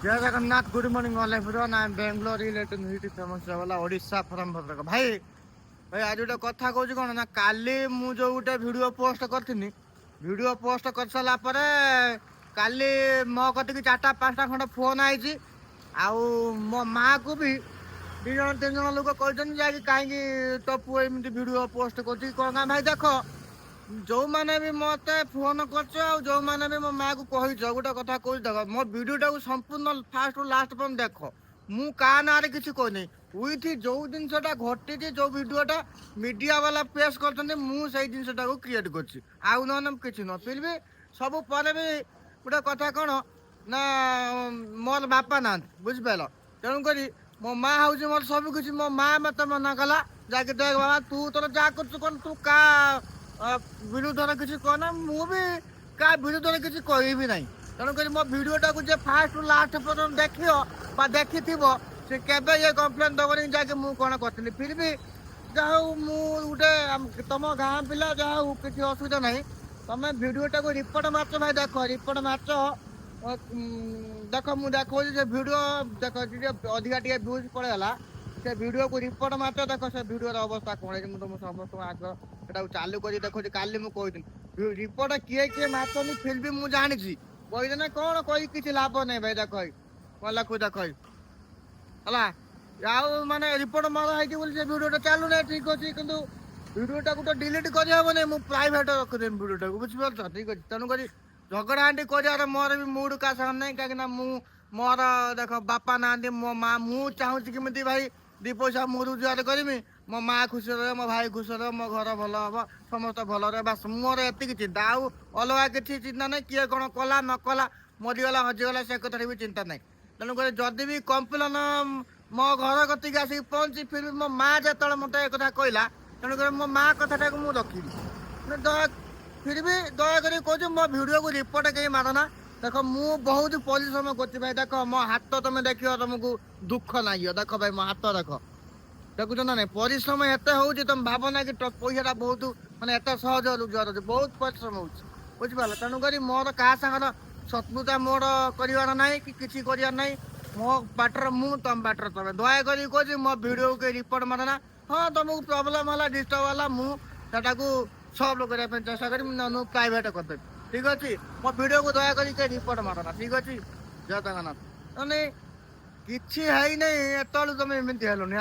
जय Jagannath good morning all everyone I am Bangalore related YouTube famous वाला Odisha from Bhadrak भाई भाई आज गोटे कथा कहूँ कौन ना काली मु जो गोटे वीडियो पोस्ट करथिनी वीडियो पोस्ट कर सारा पर काली मो कतिक 4-5टा खंड फोन आई आउ मो माँ को भी 2-3 लोग कहते कहीं तो पुआ एमती वीडियो पोस्ट कर कौन भाई देख जो मैंने भी मत फोन कर जो मैंने भी मो माँ को कही गोटे कथा कह देख मो वीडियोटा को संपूर्ण फास्ट लास्ट पर्यटन देख मु का ना किसी कहनी उइथि जो जिनसटा घटी जो वीडियोटा मीडिया वाला पेश कर मुझे जिनसटा को क्रिएट कर आउ न कि न फिर भी सब पर भी गोटे कथा कौन ना मोर बापा ना बुझिपार तेणुक मो माँ हूँ मोर सब किसी मो माँ मत मना कला जाके देख बाबा तू तोर जा कर तू का विरुद्ध किसी कहना मुझे क्या विरुद्ध किसी कहबी ना तेणुक मो भिडटा को फास्ट लास्ट पर्यटन देखी से केबे ये कंप्लेन दबनी जाके मु कौन करी फिर भी जहाँ मुझे तुम गाँ पिला जहाँ किसी असुविधा ना तुम भिडटा को रिपोर्ट मार्च भाई देख रिपोर्ट मार्च देख मुझे देखा भिडियो देख अधिका टे व्यूज पड़ेगा से वीडियो को रिपोर्ट मार्च देख से वीडियो अवस्था कौन है तुम समस्त आग से चालू कर देखो काली मुझे रिपोर्ट किए किए मार्चनी फिर भी मुझे जानी कही ना कौन कही किसी लाभ नहीं भाई देख कला को देख है माने रिपोर्ट मार वीडियो चालू ना ठीक अच्छे कि वीडियोटा को तो डिलीट करहबन मुझे प्राइवेट रखिदेवी वीडियोटा को बुझीपार ठीक अच्छे तेणुक झगड़ा आंटी कर मोर भी मूड का साथ नहीं कहीं मोर देख बापा ना मो माँ मुझे चाहूँ कि भाई 2 पैसा मु रोजगार करमी मो माँ खुश रहे मो भाई खुश रहे मो घर भल हम समस्त भल रहे बास मोर एति चिंता आउ अलग किसी चिंता नहीं किए कौन कला न कला मरीगला हजिगला से कथा भी चिंता नहीं तेणुक जदि भी कम्प्लेन मो घर कतिक आसिक पहुँची फिर भी मो माँ जो मत एक कहला तेणुक मो माँ कथाटा को मुझे रखी दया फिर भी दयाकोरी कहूँ मो भिडियो को रिपोर्ट कहीं मारना देख मु बहुत परिश्रम कर भाई देख मो हाथ तुम देख तुमको दुख लगे देख भाई मो हाथ देख देखुच ना नहीं परिश्रम एत हो तुम भावना कि पैसा बहुत मानते एत सहज रोजगार बहुत परिश्रम हो बुझिपार तेणुक मोर क्या सागर शत्रुता मोर कर कि किसी कर मो बाटर मु तुम बाटर तुम दयाकोरी कहूँ मो भिडियो के रिपोर्ट मारना हाँ तुमको प्रोब्लेम है डिस्टर्ब है मुझा सल्व करने चेषा करी प्राइवेट करदेवी ठीक अच्छे मो वीडियो को दया कर रिपोर्ट मारना ठीक अच्छे जय जगन्नाथ कि तुम एमती हेलुनि